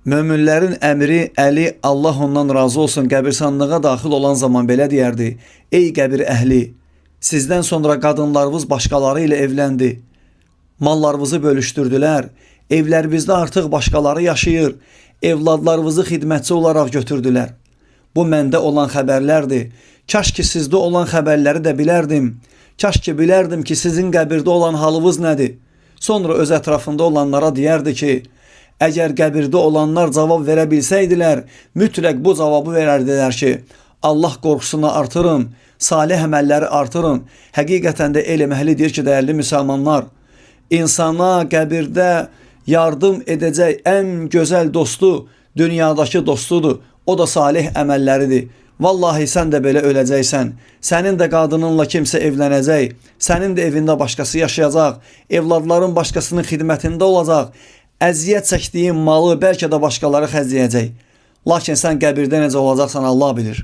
Möminlərin əmri Əli, Allah ondan razı olsun, qəbirstanlığa daxil olan zaman belə deyərdi: Ey qəbir əhli, sizdən sonra qadınlarınız başqaları ilə evləndi, mallarınızı bölüşdürdülər, evlərinizdə artıq başqaları yaşayır, evladlarınızı xidmətçi olaraq götürdülər. Bu məndə olan xəbərlərdir. Kaş ki sizdə olan xəbərləri də bilərdim. Kaş ki bilərdim ki sizin qəbirdə olan halınız nədir. Sonra öz ətrafında olanlara deyərdi ki, əgər qəbirdə olanlar cavab verə bilsəydilər, mütləq bu cavabı verərdilər ki, Allah qorxusunu artırın, salih əməlləri artırın. Həqiqətən də elm əhli deyir ki, dəyərli müsəlmanlar, insana qəbirdə yardım edəcək ən gözəl dostu dünyadakı dostudur. O da salih əməlləridir. Vallahi sən də belə öləcəksən. Sənin də qadınınla kimsə evlənəcək. Sənin də evində başqası yaşayacaq. Evladların başqasının xidmətində olacaq. Əziyyət çəkdiyin malı bəlkə də başqaları xərcləyəcək. Lakin sən qəbirdə necə olacaqsan Allah bilir.